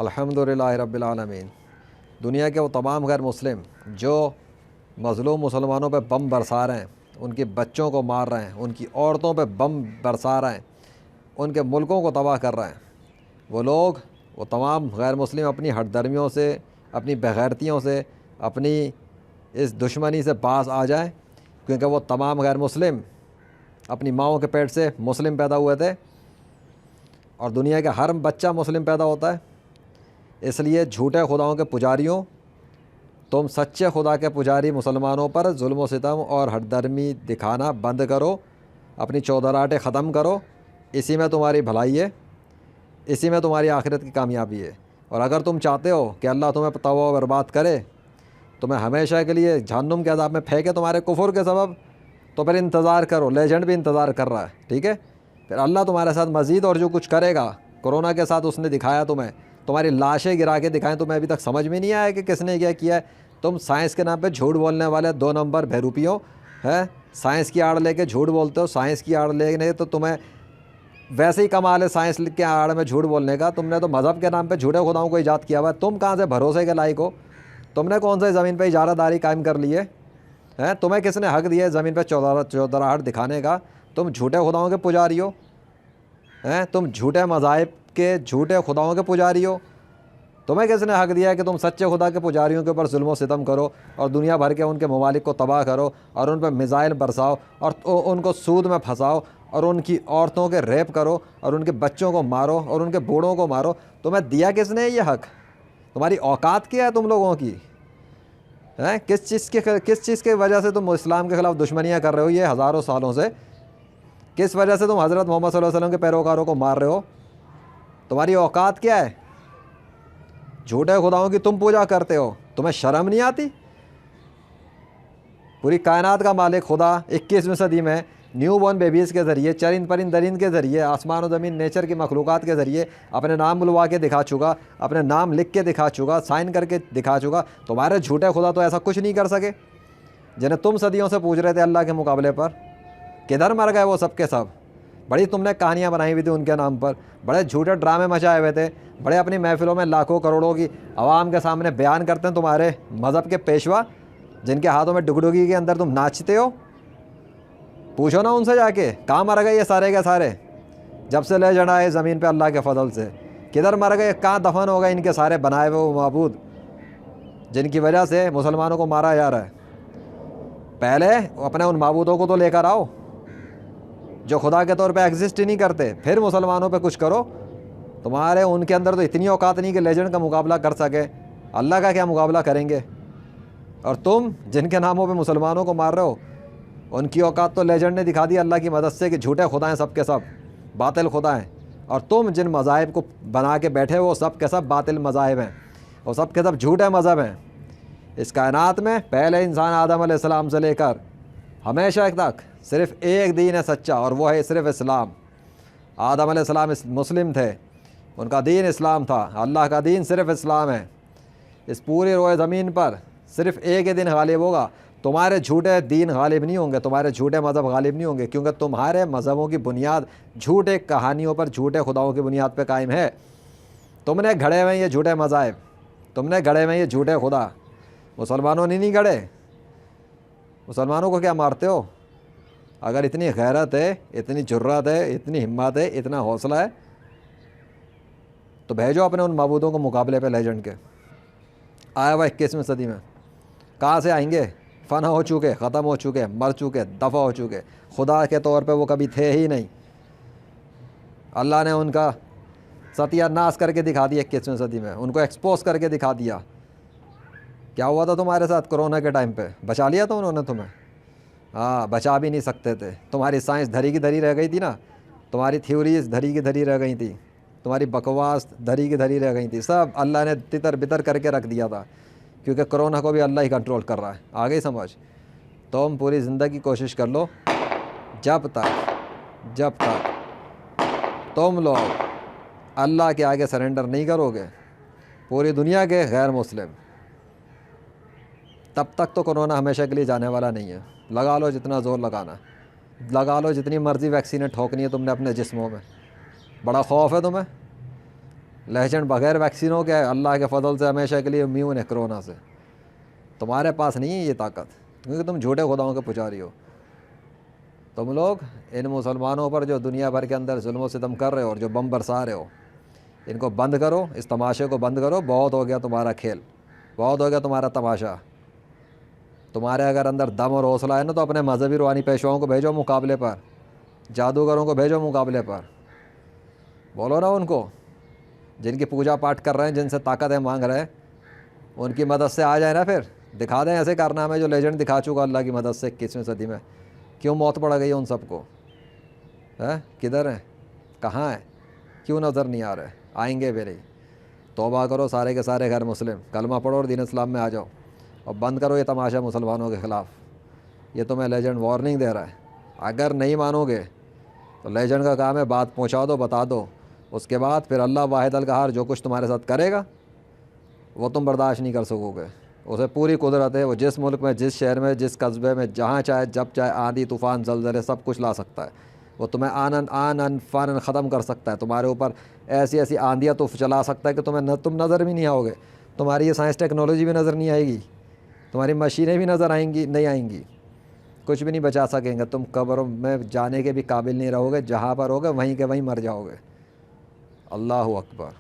الحمدللہ رب العالمین۔ دنیا کے وہ تمام غیر مسلم جو مظلوم مسلمانوں پہ بم برسا رہے ہیں، ان کے بچوں کو مار رہے ہیں، ان کی عورتوں پہ بم برسا رہے ہیں، ان کے ملکوں کو تباہ کر رہے ہیں، وہ لوگ، وہ تمام غیر مسلم اپنی ہٹ درمیوں سے، اپنی بغیرتیوں سے، اپنی اس دشمنی سے باز آ جائیں، کیونکہ وہ تمام غیر مسلم اپنی ماؤں کے پیٹ سے مسلم پیدا ہوئے تھے، اور دنیا کا ہر بچہ مسلم پیدا ہوتا ہے۔ اس لیے جھوٹے خداؤں کے پجاریوں، تم سچے خدا کے پجاری مسلمانوں پر ظلم و ستم اور ہٹ درمی دکھانا بند کرو، اپنی چودراہٹیں ختم کرو، اسی میں تمہاری بھلائی ہے، اسی میں تمہاری آخرت کی کامیابی ہے۔ اور اگر تم چاہتے ہو کہ اللہ تمہیں تباہ و برباد کرے، تمہیں ہمیشہ کے لیے جہنم کے عذاب میں پھینکے تمہارے کفر کے سبب، تو پھر انتظار کرو، لیجنڈ بھی انتظار کر رہا ہے، ٹھیک ہے؟ پھر اللہ تمہارے ساتھ مزید اور جو کچھ کرے گا، کرونا کے ساتھ اس نے دکھایا تمہیں، تمہاری لاشیں گرا کے دکھائیں، تمہیں ابھی تک سمجھ میں نہیں آیا کہ کس نے کیا ہے۔ تم سائنس کے نام پہ جھوٹ بولنے والے 2 نمبر بہروپیوں ہیں، سائنس کی آڑ لے کے جھوٹ بولتے ہو، سائنس کی آڑ لینے تو تمہیں ویسے ہی کمال ہے سائنس کے آڑ میں جھوٹ بولنے کا۔ تم نے تو مذہب کے نام پہ جھوٹے خداؤں کو ایجاد کیا ہوا ہے، تم کہاں سے بھروسے کے لائق ہو؟ تم نے کون سے زمین پہ اجارہ داری قائم کر لی ہے؟ تمہیں کس نے حق دیا ہے زمین پہ چودراہٹ دکھانے کا؟ تم جھوٹے خداؤں کے پجاری ہو، تم جھوٹے مذاہب کے جھوٹے خداؤں کے پجاری ہو۔ تمہیں کس نے حق دیا ہے کہ تم سچے خدا کے پجاریوں کے اوپر ظلم و ستم کرو اور دنیا بھر کے ان کے ممالک کو تباہ کرو اور ان پہ میزائل برساؤ اور ان کو سود میں پھنساؤ اور ان کی عورتوں کے ریپ کرو اور ان کے بچوں کو مارو اور ان کے بوڑھوں کو مارو؟ تمہیں دیا کس نے یہ حق؟ تمہاری اوقات کیا ہے تم لوگوں کی؟ کس چیز کی وجہ سے تم اسلام کے خلاف دشمنیاں کر رہے ہو یہ ہزاروں سالوں سے؟ کس وجہ سے تم حضرت محمد صلی اللہ علیہ وسلم کے پیروکاروں کو مار رہے ہو؟ تمہاری اوقات کیا ہے؟ جھوٹے خداؤں کی تم پوجا کرتے ہو، تمہیں شرم نہیں آتی؟ پوری کائنات کا مالک خدا 21ویں صدی میں نیو بورن بیبیز کے ذریعے، چرند پرند درند کے ذریعے، آسمان و زمین نیچر کی مخلوقات کے ذریعے اپنے نام بلوا کے دکھا چکا، اپنے نام لکھ کے دکھا چکا، سائن کر کے دکھا چکا۔ تمہارے جھوٹے خدا تو ایسا کچھ نہیں کر سکے جنہیں تم صدیوں سے پوچھ رہے تھے اللہ کے مقابلے پر۔ کدھر مر گئے وہ سب کے سب؟ بڑی تم نے کہانیاں بنائی ہوئی تھی ان کے نام پر، بڑے جھوٹے ڈرامے مچائے ہوئے تھے، بڑے اپنی محفلوں میں لاکھوں کروڑوں کی عوام کے سامنے بیان کرتے ہیں تمہارے مذہب کے پیشوا، جن کے ہاتھوں میں ڈگڈگی کے اندر تم ناچتے ہو۔ پوچھو نا ان سے جا کے، کہاں مر گئے یہ سارے کے سارے جب سے لے جڑا ہے زمین پہ اللہ کے فضل سے؟ کدھر مر گئے؟ کہاں دفن ہو گئے ان کے سارے بنائے ہوئے وہ معبود جن کی وجہ سے مسلمانوں کو مارا جا رہا ہے؟ پہلے اپنے ان معبودوں کو تو لے کر آؤ جو خدا کے طور پہ ایگزسٹ ہی نہیں کرتے، پھر مسلمانوں پہ کچھ کرو۔ تمہارے ان کے اندر تو اتنی اوقات نہیں کہ لیجنڈ کا مقابلہ کر سکے، اللہ کا کیا مقابلہ کریں گے؟ اور تم جن کے ناموں پہ مسلمانوں کو مار رہے ہو، ان کی اوقات تو لیجنڈ نے دکھا دی اللہ کی مدد سے کہ جھوٹے خدا ہیں سب کے سب، باطل خدا ہیں۔ اور تم جن مذاہب کو بنا کے بیٹھے وہ سب کے سب باطل مذاہب ہیں، وہ سب کے سب جھوٹے مذہب ہیں۔ اس کائنات میں پہلے انسان آدم علیہ السلام سے لے کر ہمیشہ تک صرف ایک دین ہے سچا، اور وہ ہے صرف اسلام۔ آدم علیہ السلام مسلم تھے، ان کا دین اسلام تھا، اللہ کا دین صرف اسلام ہے۔ اس پوری روئے زمین پر صرف ایک ہی دن غالب ہوگا، تمہارے جھوٹے دین غالب نہیں ہوں گے، تمہارے جھوٹے مذہب غالب نہیں ہوں گے، کیونکہ تمہارے مذہبوں کی بنیاد جھوٹے کہانیوں پر، جھوٹے خداؤں کی بنیاد پہ قائم ہے۔ تم نے گھڑے ہوئے یہ جھوٹے مذاہب، تم نے گھڑے ہوئے یہ جھوٹے خدا، مسلمانوں نے نہیں گھڑے۔ مسلمانوں کو کیا مارتے ہو؟ اگر اتنی غیرت ہے، اتنی جرات ہے، اتنی ہمت ہے، اتنا حوصلہ ہے، تو بھیجو اپنے ان معبودوں کو مقابلے پہ لیجنڈ کے۔ آیا ہوا 21ویں صدی میں کہاں سے آئیں گے؟ فنا ہو چکے، ختم ہو چکے، مر چکے، دفع ہو چکے، خدا کے طور پہ وہ کبھی تھے ہی نہیں۔ اللہ نے ان کا ستیہ ناش کر کے دکھا دیا 21ویں صدی میں، ان کو ایکسپوز کر کے دکھا دیا۔ کیا ہوا تھا تمہارے ساتھ کرونا کے ٹائم پہ؟ بچا لیا تھا انہوں نے تمہیں؟ ہاں، بچا بھی نہیں سکتے تھے۔ تمہاری سائنس دھری کی دھری رہ گئی تھی نا، تمہاری تھیوریز دھری کی دھری رہ گئی تھی، تمہاری بکواس دھری کی دھری رہ گئی تھی، سب اللہ نے تتر بتر کر کے رکھ دیا تھا، کیونکہ کرونا کو بھی اللہ ہی کنٹرول کر رہا ہے۔ آگے سمجھ؟ تم پوری زندگی کوشش کر لو، جب تک تم لوگ اللہ کے آگے سرنڈر نہیں کرو گے، پوری دنیا کے غیر مسلم، تب تک تو کرونا ہمیشہ کے لیے جانے والا نہیں ہے۔ لگا لو جتنا زور لگانا، لگا لو جتنی مرضی ویکسینیں ٹھوکنی ہے تم نے اپنے جسموں میں۔ بڑا خوف ہے تمہیں؟ لیجنڈ بغیر ویکسینوں کے اللہ کے فضل سے ہمیشہ کے لیے امیون ہے کرونا سے. تمہارے پاس نہیں ہے یہ طاقت, کیونکہ تم جھوٹے خداؤں کے پجاری ہو. تم لوگ ان مسلمانوں پر جو دنیا بھر کے اندر ظلم و ستم کر رہے ہو اور جو بم برسا رہے ہو, ان کو بند کرو, اس تماشے کو بند کرو. بہت ہو گیا تمہارا کھیل, بہت ہو گیا تمہارا تماشا. تمہارے اگر اندر دم اور حوصلہ ہے نا تو اپنے مذہبی روحانی پیشواؤں کو بھیجو مقابلے پر, جادوگروں کو بھیجو مقابلے پر. بولو نا ان کو جن کی پوجا پاٹ کر رہے ہیں, جن سے طاقتیں مانگ رہے ہیں, ان کی مدد سے آ جائے نا, پھر دکھا دیں ایسے کارنامے جو لیجنڈ دکھا چکا اللہ کی مدد سے 21ویں صدی میں. کیوں موت پڑ گئی ہے ان سب کو؟ کدھر ہیں, کہاں ہیں, کیوں نظر نہیں آ رہے؟ آئیں گے پھر ہی. توبہ کرو سارے کے سارے غیر مسلم, کلمہ پڑھو اور دین اسلام میں آ جاؤ, اور بند کرو یہ تماشا مسلمانوں کے خلاف. یہ تمہیں لیجنڈ وارننگ دے رہا ہے. اگر نہیں مانو گے تو لیجنڈ کا کام ہے بات پہنچا دو, بتا دو. اس کے بعد پھر اللہ واحد القہار جو کچھ تمہارے ساتھ کرے گا وہ تم برداشت نہیں کر سکو گے. اسے پوری قدرت ہے, وہ جس ملک میں, جس شہر میں, جس قصبے میں, جہاں چاہے, جب چاہے, آندھی طوفان زلزلے سب کچھ لا سکتا ہے. وہ تمہیں آنن فانن ختم کر سکتا ہے. تمہارے اوپر ایسی ایسی آندھیاں تو چلا سکتا ہے کہ تم نظر بھی نہیں آؤ گے. تمہاری یہ سائنس ٹیکنالوجی بھی نظر نہیں آئے گی, تمہاری مشینیں بھی نظر آئیں گی نہیں آئیں گی, کچھ بھی نہیں بچا سکیں گے. تم قبروں میں جانے کے بھی قابل نہیں رہو گے, جہاں پر ہوگے وہیں کے وہیں مر جاؤ گے. اللہ اکبر.